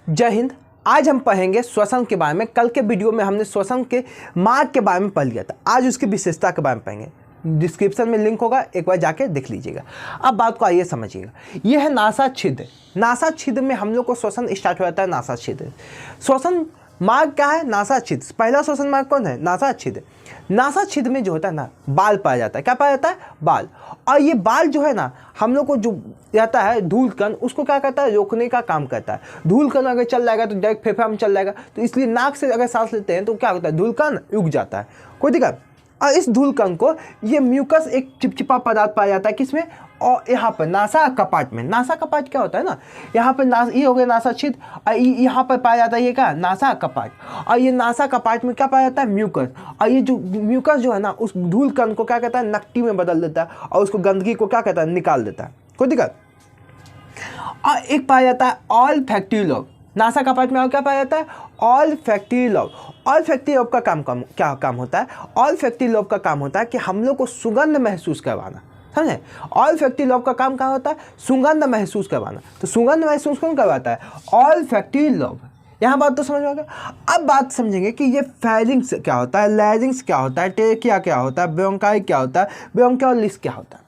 जय हिंद। आज हम पढ़ेंगे श्वसन के बारे में। कल के वीडियो में हमने श्वसन के मार्ग के बारे में पढ़ लिया था। आज उसकी विशेषता के बारे में पढ़ेंगे। डिस्क्रिप्शन में लिंक होगा, एक बार जाके देख लीजिएगा। अब बात को आइए समझिएगा। यह है नासा छिद्र। नासा छिद्र में हम लोग को श्वसन स्टार्ट हो जाता है। नासा छिद्र श्वसन मार्ग क्या है? नासा छिद्र। पहला श्वसन मार्ग कौन है? नासा छिद्र। नासा छिद्र में जो होता है ना, बाल पाया जाता है। क्या पाया जाता है? बाल। और ये बाल जो है ना, हम लोग को जो रहता है धूल कण, उसको क्या करता है? रोकने का काम करता है। धूल कण अगर चल जाएगा तो डायरेक्ट फेफड़ा में चल जाएगा, तो इसलिए नाक से अगर सांस लेते हैं तो क्या होता है? धूल कण रुक जाता है। कोई दिक्कत? और इस धूल कण को ये म्यूकस एक चिपचिपा पदार्थ पाया जाता है। किसमें? और यहाँ पर नासा कपाट में। नासा कपाट क्या होता है ना, यहाँ पर ये हो गया नासा छिद्र, और यहाँ पर पाया जाता है ये क्या? नासा कपाट। और ये नासा कपाट में क्या पाया जाता है? म्यूकस। और ये जो म्यूकस जो है ना, उस धूल कण को क्या कहता है? नकटी में बदल देता है, और उसको गंदगी को क्या कहता है? निकाल देता है। कोई दिक्कत? और एक पाया जाता है ऑल फैक्ट्री लोब। नासा कपाट में और क्या पाया जाता है? All factory lobe. All factory lobe का क्या काम होता है? ऑल फैक्ट्री लोब का काम होता है कि हम लोग को सुगंध महसूस करवाना। समझे? ऑल फैक्ट्री लोब का काम क्या होता है? सुगंध महसूस करवाना। तो सुगंध महसूस कौन करवाता है? All factory lobe. यहाँ बात तो समझ में आ गया। अब बात समझेंगे कि ये फेरिंग्स क्या होता है, लैरिंग्स क्या होता है, ट्रेकिया क्या होता है, ब्रोंकाई क्या होता है, ब्रोंकियोलिस क्या होता है।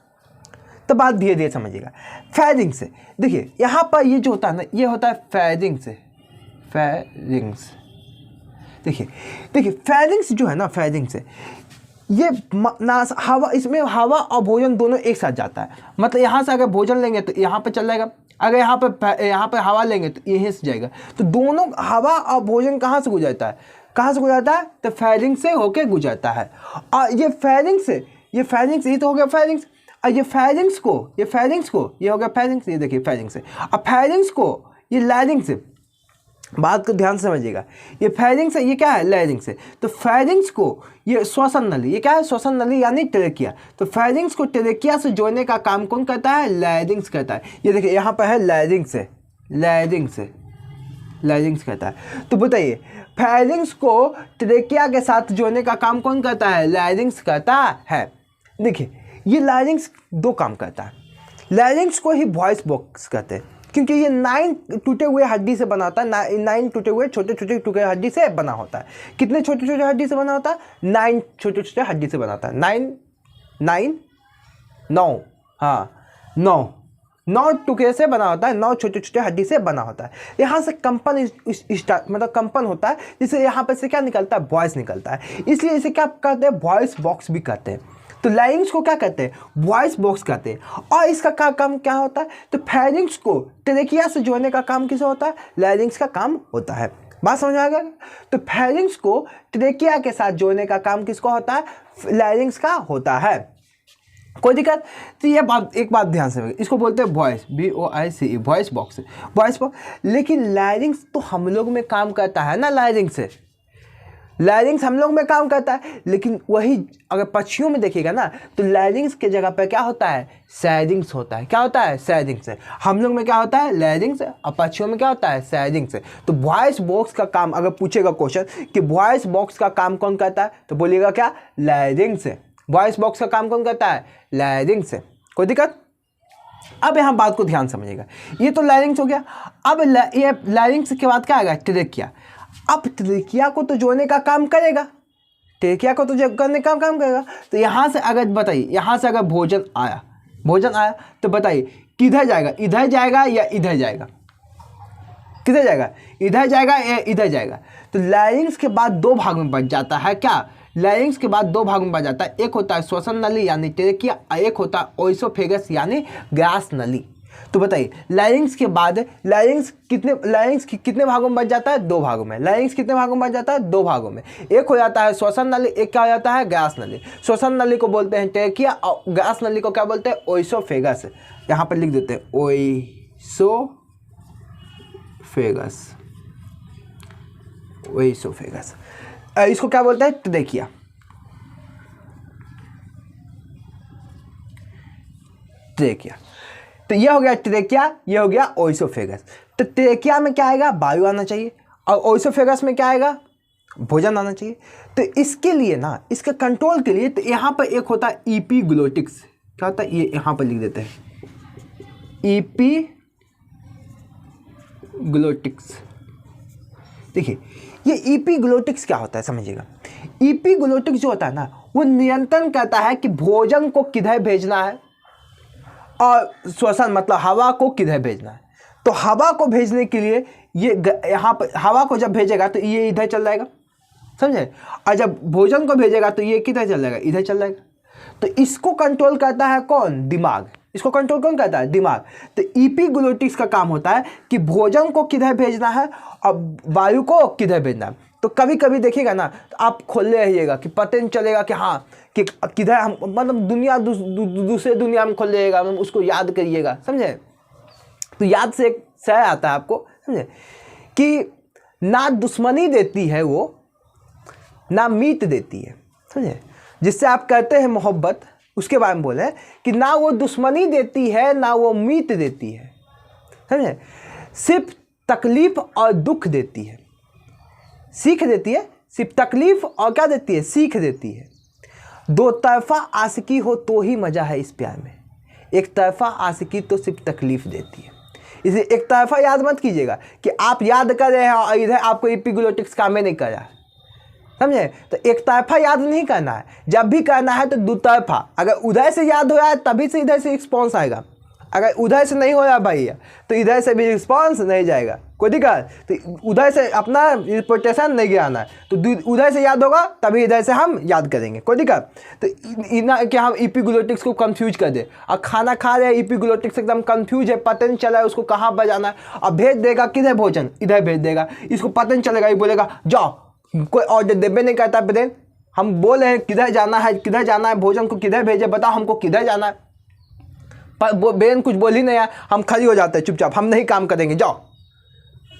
तो बात धीरे धीरे समझिएगा। फेरिंग्स, देखिए यहाँ पर ये जो होता है ना, ये होता है फेरिंग्स। फेरिंग्स देखिए फेरिंग्स जो है ना, फेरिंग्स ये हवा, इसमें हवा और भोजन दोनों एक साथ जाता है। मतलब यहाँ से अगर भोजन लेंगे तो यहाँ पे चल जाएगा, अगर यहाँ पे हवा लेंगे तो यहीं से जाएगा। तो दोनों हवा और भोजन कहाँ से गुजरता है? कहाँ से गुजरता है? तो फेरिंग्स से होके गुजरता है। और ये फेरिंग्स ये तो हो गया फेरिंग्स। और ये फेरिंग्स को ये हो गया फेरिंग्स। ये देखिए फेरिंग्स है। और फेरिंग्स को ये लैरिंग्स। बात को ध्यान से समझिएगा। ये फेरिंग्स है, ये क्या है? लैरिंग्स है। तो फेरिंग्स को ये श्वसन नली, ये क्या है? श्वसन नली यानी ट्रेकिया। तो फेरिंग्स को ट्रेकिया से जोड़ने का काम कौन करता है? लैरिंग्स करता है। ये देखिए यहाँ पर है लैरिंग्स करता है। तो बताइए फेरिंग्स को ट्रेकिया के साथ जोड़ने का काम कौन करता है? लैरिंग्स करता है। देखिए ये लैरिंग्स दो काम करता है। लैरिंग्स को ही वॉइस बॉक्स कहते हैं, क्योंकि ये 9 टूटे हुए हड्डी से बना होता है। 9 टूटे हुए छोटे टुकड़े हड्डी से बना होता है। कितने छोटे हड्डी से बना होता है? 9 छोटे हड्डी से बना होता है। 9 टुकड़े से बना होता है। 9 छोटे हड्डी से बना होता है। यहाँ से कंपन मतलब कंपन होता है, जिससे यहाँ पर से क्या निकलता है? वॉइस निकलता है। इसलिए इसे क्या कहते हैं? वॉइस बॉक्स भी कहते हैं। तो लैरिंग्स को क्या कहते हैं? वॉइस बॉक्स कहते हैं। और इसका काम क्या होता है? तो फेरिंग्स को ट्रेकिया से जोड़ने का काम किसे होता है? लैरिंग्स का काम होता है। बात समझ आ गया? तो फेरिंग्स को ट्रेकिया के साथ जोड़ने का काम किसको होता है? लैरिंग्स का होता है। कोई दिक्कत? तो ये बात, एक बात ध्यान से, इसको बोलते हैं वॉइस, VOICE, वॉइस बॉक्स। लेकिन लैरिंग्स तो हम लोग में काम करता है ना। लैरिंग्स हम लोग में काम करता है, लेकिन वही अगर पक्षियों में देखिएगा ना, तो लैरिंग्स के जगह पर क्या होता है? सैरिंग्स होता है। क्या होता है? सैरिंग्स। हम लोग में क्या होता है? लैरिंग्स। और पक्षियों में क्या होता है? सैरिंग्स। तो वॉइस बॉक्स का काम अगर पूछेगा क्वेश्चन कि वॉइस बॉक्स का काम कौन करता है, तो बोलिएगा क्या? लैरिंग्स। वॉइस बॉक्स का काम कौन करता है? लैरिंग्स। कोई दिक्कत? अब यहाँ बात को ध्यान समझिएगा। ये तो लैरिंग्स हो गया। अब ये लैरिंग्स के बाद क्या आएगा? ट्रेकिया। अब ट्रेकिया को तो जोड़ने का काम करेगा। करने का काम करेगा। तो यहाँ से अगर बताइए, यहाँ से अगर भोजन आया तो बताइए किधर जाएगा? इधर जाएगा या इधर जाएगा? किधर जाएगा? इधर जाएगा या इधर जाएगा? तो लैरिंग्स के बाद दो भाग में बच जाता है। क्या? लैरिंग्स के बाद दो भाग में बच जाता है। एक होता है श्वसन नली यानी ट्रेकिया, और एक होता है ओइसोफेगस यानी ग्यास नली। तो बताइए लैरिंग्स के बाद लैरिंग्स कितने भागों में बच जाता है? 2 भागों में। लैरिंग्स कितने भागों में बच जाता है? 2 भागों में। एक हो जाता है श्वसन नली, एक क्या हो जाता है? ग्यास नली। श्वसन नली को बोलते हैं ट्रेकिया, और ग्यास नली को क्या बोलते हैं? ओइसोफेगस। यहाँ पर लिख देते हैं ओइसोफेगस। इसको क्या बोलते हैं? ट्रेकिया। तो ये हो गया ट्रेकिया, ये हो गया ओइसोफेगस। तो ट्रेकिया में क्या आएगा? वायु आना चाहिए, और ओइसोफेगस में क्या आएगा? भोजन आना चाहिए। तो इसके लिए ना, इसके कंट्रोल के लिए, तो यहाँ पर एक होता है एपिग्लोटिक्स। क्या होता है? ये यहाँ पर लिख देते हैं एपिग्लोटिक्स। देखिए ये इपीग्लोटिक्स क्या होता है समझिएगा। इपीग्लोटिक्स जो होता है ना वो नियंत्रण करता है कि भोजन को किधर भेजना है और श्वसन मतलब हवा को किधर भेजना है। तो हवा को भेजने के लिए ये यहाँ पर हवा को जब भेजेगा तो ये इधर चल जाएगा, समझे, और जब भोजन को भेजेगा तो ये किधर चल जाएगा, इधर चल जाएगा। तो इसको कंट्रोल करता है कौन, दिमाग। इसको कंट्रोल कौन करता है, दिमाग। तो इपीग्लोटिक्स का काम होता है कि भोजन को किधर भेजना है और वायु को किधर भेजना है। तो कभी कभी देखिएगा ना तो आप खोलने रहिएगा कि पता नहीं चलेगा कि हाँ कि किधर हम मतलब दुनिया दूसरे दुनिया में खोल जाएगा, हम उसको याद करिएगा, समझे। तो याद से एक शय आता है आपको, समझे, कि ना दुश्मनी देती है वो ना मीत देती है, समझे। जिससे आप कहते हैं मोहब्बत, उसके बारे में बोले कि ना वो दुश्मनी देती है ना वो मीत देती है, समझे। सिर्फ तकलीफ और दुख देती है, सीख देती है। सिर्फ तकलीफ और क्या देती है, सीख देती है। दो तरफा आशिकी हो तो ही मज़ा है इस प्यार में, एक तरफा आशिकी तो सिर्फ तकलीफ देती है। इसे एक तरफा याद मत कीजिएगा कि आप याद कर रहे हैं और इधर आपको इपीग्लोटिक्स काम में नहीं कर रहा है, समझे। तो एक तरफा याद नहीं करना है, जब भी करना है तो दो तरफा। अगर उधर से याद हो रहा है तभी से इधर से रिस्पॉन्स आएगा, अगर उधर से नहीं हो रहा भैया तो इधर से भी रिस्पॉन्स नहीं जाएगा, कोई दिक्कत। तो उधर से अपना रिपोर्टेशन नहीं गिराना है, तो उधर से याद होगा तभी इधर से हम याद करेंगे, कोई दिक्कत। तो इतना कि हम इपीग्लोटिक्स को कंफ्यूज कर दे और खाना खा रहे हैं इपीग्लोटिक्स एकदम कंफ्यूज है, पता नहीं चला है उसको कहाँ पर जाना है और भेज देगा किधर भोजन, इधर भेज देगा। इसको पता नहीं चलेगा, ये बोलेगा जाओ, कोई ऑर्डर देवे नहीं करता ब्रेन। हम बोल रहे हैं किधर जाना है, किधर जाना है, भोजन को किधर भेजे, बताओ हमको किधर जाना है। पर ब्रेन कुछ बोल ही नहीं है, हम खड़ी हो जाते हैं चुपचाप, हम नहीं काम करेंगे, जाओ।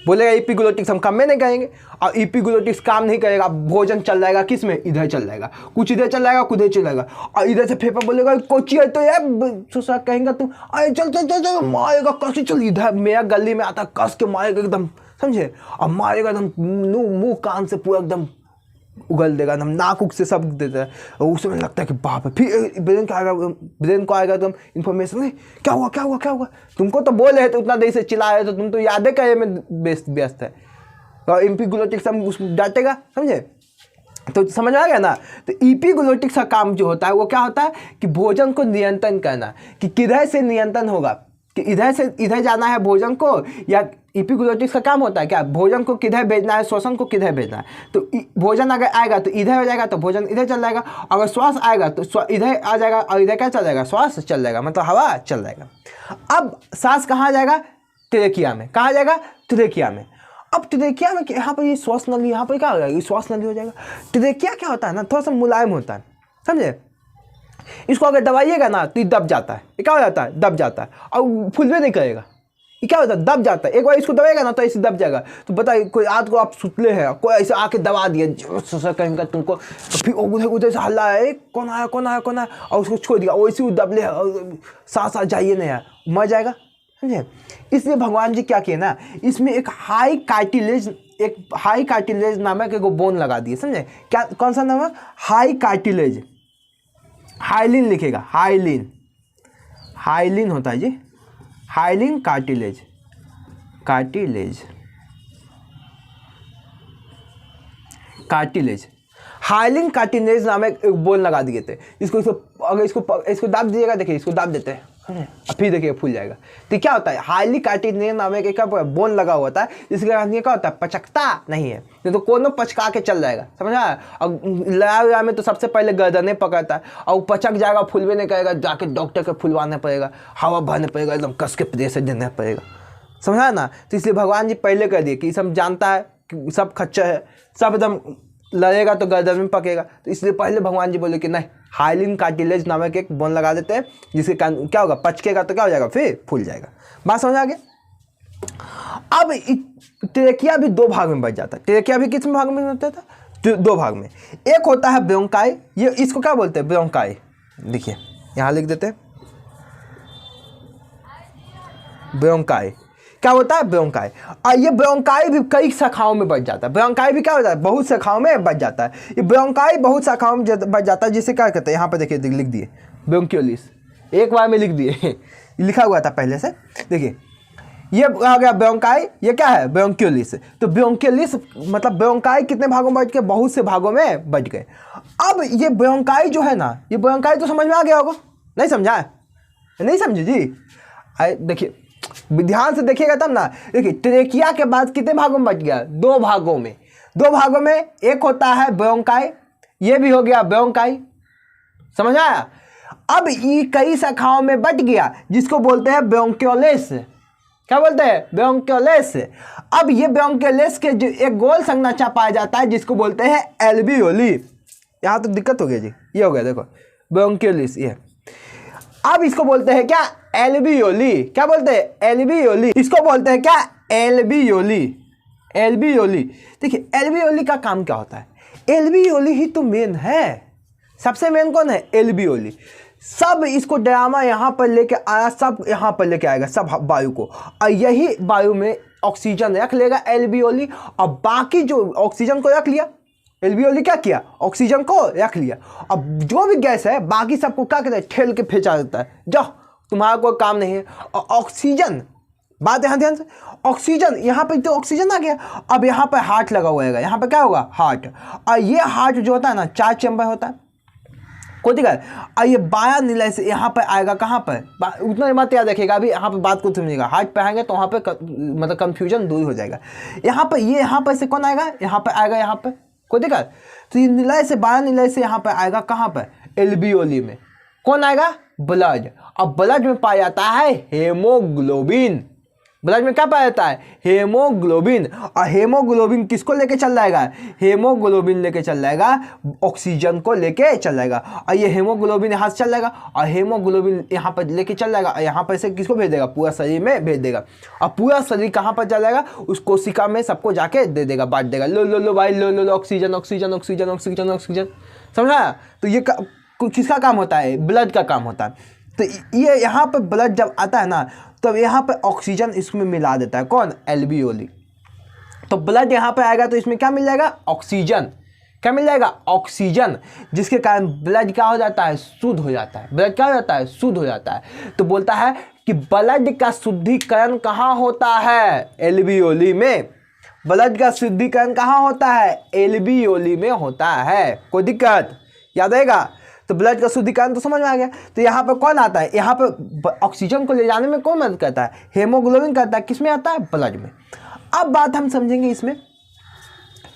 बोलेगा इपीग्लोटिक्स, हम काम में नहीं करेंगे और इपीग्लोटिक्स काम नहीं करेगा, भोजन चल जाएगा किस में, इधर चल जाएगा, कुछ इधर चल जाएगा, कुछ इधर चल जाएगा। और इधर से फेफा बोलेगा कोची है तो यार सुसा कहेंगे तुम, अरे चल चल चल चल, मारेगा कस, चल इधर मेरा गली में आता कस के मारेगा एकदम, समझे, और मारेगा एकदम मुंह कान से पूरा एकदम उगल देगा, एकदम नाक उक से सब देता है। और उसमें लगता है कि बाप है, फिर ब्रेन को आएगा एकदम इन्फॉर्मेशन, नहीं क्या हुआ क्या हुआ क्या हुआ, तुमको तो बोले है तो उतना देर से चिल्ला है तो तुम तो यादें करे में व्यस्त है। और इपीग्लोटिक्स हम उस डांटेगा, समझे। तो समझ आ गया ना। तो इपीग्लोटिक्स का काम जो होता है वो क्या होता है कि भोजन को नियंत्रण करना, कि किधर से नियंत्रण होगा, कि इधर से इधर जाना है भोजन को, या इपीग्लोटिक्स का काम होता है क्या, भोजन को किधर भेजना है, श्वसन को किधर भेजना है। तो भोजन अगर आएगा तो इधर हो जाएगा तो भोजन इधर चल जाएगा, अगर श्वास आएगा तो इधर आ जाएगा और इधर क्या चल जाएगा, श्वास चल जाएगा, मतलब हवा चल जाएगा। अब सांस कहाँ जाएगा, ट्रेकिया में, कहाँ जाएगा, ट्रेकिया में। अब ट्रेकिया में यहाँ पर ये श्वास नली, यहाँ पर क्या हो जाएगा, ये श्वास नली हो जाएगा। ट्रेकिया क्या होता है ना, थोड़ा सा मुलायम होता है, समझे। इसको अगर दबाइएगा ना तो ये दब जाता है, ये क्या हो जाता है, दब जाता है, और फुलवे नहीं करेगा, ये क्या होता है, दब जाता है। एक बार इसको दबाएगा ना तो ऐसे दब जाएगा। तो बताइए कोई रात को आप सुतले हैं, कोई ऐसे आके दबा दिया कहेंगे तुमको, तो फिर उधर उधर से हल्ला है, कौन आया कौन आया कौन आया, और उसको छोड़ दिया, वैसे वो दबले है, साथ साथ जाइए नहीं यार, मर जाएगा, समझे। इसलिए भगवान जी क्या किए ना, इसमें एक हाई कार्टिलेज नामक एक बोन लगा दिए, समझे। क्या, कौन सा नाम है, हाई कार्टिलेज, हाइलिन लिखेगा, हाइलिन होता है जी, हाइलिन कार्टिलेज, हाइलिन कार्टिलेज नामक एक बोन लगा दिए थे। इसको अगर इसको दाब दीजिएगा, देखिए इसको दाब देते हैं, फिर देखिए फूल जाएगा। तो क्या होता है, हाईली कार्टिलेज नामक एक बोन लगा हुआ था, जिसके कारण ये क्या होता है, पचकता नहीं है, नहीं तो कोनो पचका के चल जाएगा, समझा। और लड़ाई में तो सबसे पहले गर्दने पकड़ता है और पचक जाएगा, फुलवे नहीं करेगा, जाके डॉक्टर के फुलवाने पड़ेगा, हवा भरने पड़ेगा, एकदम कस के प्रेशर देना पड़ेगा, समझा ना। तो इसलिए भगवान जी पहले कह दिए कि सब जानता है कि सब खच्चर है, सब एकदम लड़ेगा तो गर्दन में पकेगा। तो इसलिए पहले भगवान जी बोले कि नहीं, हाइलिन कार्टिलेज नामक एक बोन लगा देते हैं, जिसके कारण क्या होगा, पचकेगा तो क्या हो जाएगा, फिर फूल जाएगा। बात समझ आ गया। अब ट्रेकिया भी दो भाग में बच जाता है। ट्रेकिया भी किस भाग में होता था, तो दो भाग में। एक होता है ब्रोंकाई, ये इसको क्या बोलते हैं, ब्रोंकाई। देखिए यहाँ लिख देते हैं, ब्रोंकाई क्या होता है, ब्रोंकाई। और ये ब्रोंकाई भी कई शाखाओं में बच जाता है। ब्रोंकाई भी क्या होता है, बहुत शाखाओं में बच जाता है। ये ब्रोंकाई बहुत शाखाओं में बच जाता है, जिसे क्या कहते हैं, यहाँ पर देखिए लिख दिए ब्रोंकियोलिस, एक बार में लिख दिए लिखा हुआ था पहले से। देखिए ये आ गया ब्रोंकाई, ये क्या है ब्रोंक्यूलिस। तो ब्रोंक्यूलिस मतलब ब्रोंकाई कितने भागों में बट गए, बहुत से भागों में बट गए। अब ये ब्रोंकाई जो है ना, ये ब्रोंकाई तो समझ में आ गया होगा, नहीं समझा है, नहीं समझे जी। देखिए ध्यान से देखिएगा तब ना। देखिए ट्रेकिया के बाद कितने भागों में बट गया, दो भागों में, दो भागों में। एक होता है ब्रोंकाई, ये भी हो गया ब्रोंकाई, समझ आया। अब ये कई शाखाओं में बट गया जिसको बोलते हैं ब्रोंक्यूलिस। क्या बोलते हैं, ब्रोंक्यूलिस। अब ये ब्रोंक्यूलिस के जो एक गोल संरचना पाया जाता है जिसको बोलते हैं एल्वियोली। यहाँ तो दिक्कत हो गई जी, ये हो गया देखो ब्रोंक्यूलिस ये। अब इसको बोलते हैं क्या, एल्वियोली। क्या बोलते हैं, एल्वियोली। इसको बोलते हैं क्या, एल्वियोली, एल्वियोली। देखिए एल्वियोली का काम क्या होता है, एल्वियोली ही तो मेन है, सबसे मेन कौन है, एल्वियोली। सब इसको ड्रामा यहाँ पर लेके आया, सब यहाँ पर लेके आएगा सब वायु को, और यही वायु में ऑक्सीजन रख लेगा एल्वियोली, और बाकी जो ऑक्सीजन को रख लिया, एल्वियोली क्या किया, ऑक्सीजन को रख लिया। अब जो भी गैस है बाकी सबको क्या कहते हैं, ठेल के फेंचा देता है, जाओ तुम्हारा कोई काम नहीं है। और ऑक्सीजन, बात यहाँ ध्यान से, ऑक्सीजन यहाँ पे तो ऑक्सीजन आ गया। अब यहाँ पर हार्ट लगा हुआ है, यहाँ पे क्या होगा, हार्ट। और ये हार्ट जो होता है ना, 4 चैम्बर होता है, कोई दिक्कत। और ये बाया निलय से यहाँ पर आएगा, कहाँ पर, उतना मत याद रखिएगा, अभी यहाँ पे बात को समझिएगा। हार्ट पे आएंगे तो वहाँ पे मतलब कंफ्यूजन दूर हो जाएगा। यहाँ पर ये यहाँ पर से कौन आएगा, यहाँ पर आएगा, यहाँ पर कोई दिक्कत। तो ये निलय से, बाया निलय से यहाँ पर आएगा, कहाँ पर, एल्वियोली में। कौन आएगा, ब्लड। अब ब्लड में पाया जाता है हेमोग्लोबिन। ब्लड में क्या पाया जाता है, हेमोग्लोबिन। और हेमोग्लोबिन किसको लेके चल जाएगा, हेमोग्लोबिन लेके चल जाएगा, ऑक्सीजन को लेके चल जाएगा। और ये हेमोग्लोबिन यहाँ से चल जाएगा, और हेमोग्लोबिन यहाँ पर लेके चल जाएगा, और यहाँ पर से किसको भेज देगा, पूरा शरीर में भेज देगा। और पूरा शरीर कहाँ पर चल जाएगा, उस कोशिका में सबको जाके दे देगा, बांट देगा। लो लो लो भाई, लो लो लो, oxygen oxygen oxygen oxygen oxygen, समझा। तो ये किसका काम होता है, ब्लड का काम होता है। तो ये यहाँ पर ब्लड जब आता है ना, तब यहाँ पर ऑक्सीजन इसमें मिला देता है, कौन, एल्वियोली। तो ब्लड यहाँ पे आएगा तो इसमें क्या मिल जाएगा, ऑक्सीजन। क्या मिल जाएगा, ऑक्सीजन, जिसके कारण ब्लड क्या हो जाता है, शुद्ध हो जाता है। ब्लड क्या हो जाता है, शुद्ध हो जाता है। तो बोलता है कि ब्लड का शुद्धिकरण कहाँ होता है, एल्वियोली में। ब्लड का शुद्धिकरण कहाँ होता है, एल्वियोली में होता है। कोई दिक्कत, याद आएगा। तो ब्लड का शुद्धिकरण तो समझ में आ गया। तो यहाँ पर कौन आता है, यहाँ पर ऑक्सीजन को ले जाने में कौन मदद करता है, हेमोग्लोबिन करता है। किस में आता है, ब्लड में। अब बात हम समझेंगे इसमें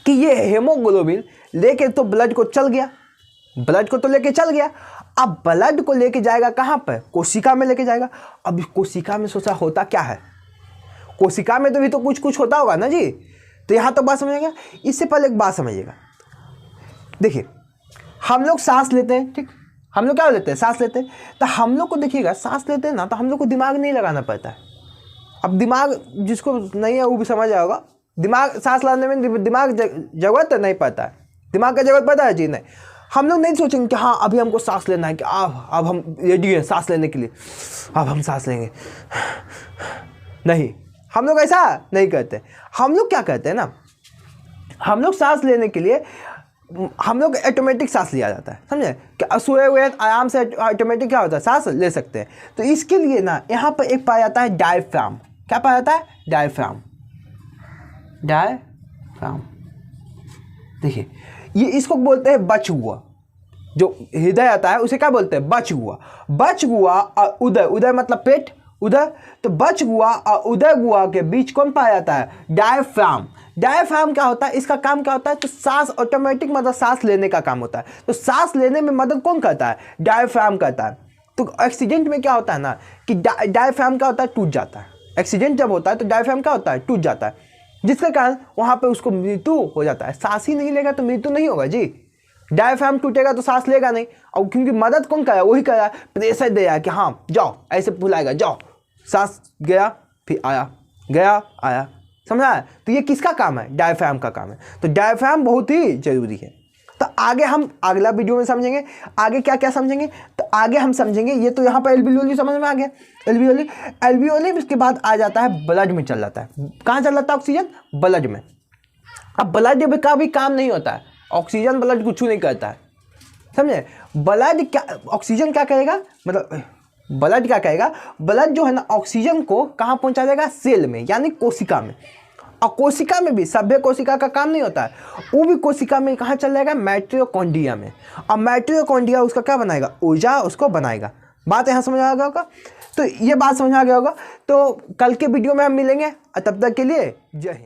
कि ये हेमोग्लोबिन लेके तो ब्लड को चल गया, ब्लड को तो लेके चल गया। अब ब्लड को लेके जाएगा कहाँ पर, कोशिका में लेके जाएगा। अब कोशिका में सोचा होता क्या है, कोशिका में तो भी तो कुछ कुछ होता होगा ना जी। तो यहाँ तो बात समझिएगा। इससे पहले एक बात समझिएगा। देखिए हम लोग सांस लेते हैं, ठीक, हम लोग क्या लेते हैं, सांस लेते हैं। तो हम लोग को देखिएगा, सांस लेते हैं ना, तो हम लोग को दिमाग नहीं लगाना पड़ता है। अब दिमाग जिसको नहीं है वो भी समझ आएगा। दिमाग सांस लेने में दिमाग जरूरत नहीं पड़ता है, दिमाग का जरूरत पड़ता है जी, नहीं। हम लोग नहीं सोचेंगे कि हाँ अभी हमको सांस लेना है, कि अब हम रेडी हैं सांस लेने के लिए, अब हम सांस लेंगे, नहीं, हम लोग ऐसा नहीं करते। हम लोग क्या करते हैं ना, हम लोग सांस लेने के लिए हम लोग ऑटोमेटिक सांस लिया जाता है, समझे, कि सोए हुए आराम से ऑटोमेटिक क्या होता है, सांस ले सकते हैं। तो इसके लिए ना यहाँ पर एक पाया जाता है डायफ्राम। क्या पाया जाता है, डायफ्राम, डायफ्राम। देखिए ये इसको बोलते हैं बचगुआ। जो हृदय आता है उसे क्या बोलते हैं, बचगुआ। बचगुआ और उदय, उदय मतलब पेट, उदय। तो बचगुआ और उदय गुआ के बीच कौन पाया जाता है, डायफ्राम। डायफ्राम क्या होता है, इसका काम क्या होता है, तो सांस ऑटोमेटिक मतलब सांस लेने का काम होता है। तो सांस लेने में मदद कौन करता है, डायफ्राम करता है। तो एक्सीडेंट में क्या होता है ना कि डायफ्राम क्या होता है, टूट जाता है। एक्सीडेंट जब होता है तो डायफ्राम क्या होता है, टूट जाता है, जिसके कारण वहाँ पे उसको मृत्यु हो जाता है। सांस ही नहीं लेगा तो मृत्यु नहीं होगा जी। डायफ्राम टूटेगा तो सांस लेगा नहीं, और क्योंकि मदद कौन कर रहा है, वही कर रहा है, प्रेशर दे रहा है कि हाँ जाओ, ऐसे बुलाएगा, जाओ, सांस गया फिर आया, गया आया, समझा। तो ये किसका काम है, डायफ्राम का काम है। तो डायफ्राम बहुत ही जरूरी है। तो आगे हम अगला वीडियो में समझेंगे, आगे क्या क्या समझेंगे। तो आगे हम समझेंगे, ये तो यहाँ पर एल्वियोली समझ में आ गया, एल्वियोली। एल्वियोली उसके बाद आ जाता है ब्लड में चल जाता है। कहाँ चल जाता है ऑक्सीजन, ब्लड में। अब ब्लड का भी काम नहीं होता है, ऑक्सीजन ब्लड कुछ नहीं करता है, समझे। ब्लड क्या, ऑक्सीजन क्या करेगा, मतलब ब्लड क्या करेगा, ब्लड जो है ना ऑक्सीजन को कहाँ पहुंचा देगा, सेल में यानी कोशिका में। और कोशिका में भी सभ्य कोशिका का काम नहीं होता है, वो भी कोशिका में कहाँ चल जाएगा, माइटोकॉन्ड्रिया में। और माइटोकॉन्ड्रिया उसका क्या बनाएगा, ऊर्जा उसको बनाएगा। बात यहाँ समझ आ गया होगा। तो ये बात समझ आ गया होगा। तो कल के वीडियो में हम मिलेंगे, तब तक के लिए जय हिंद।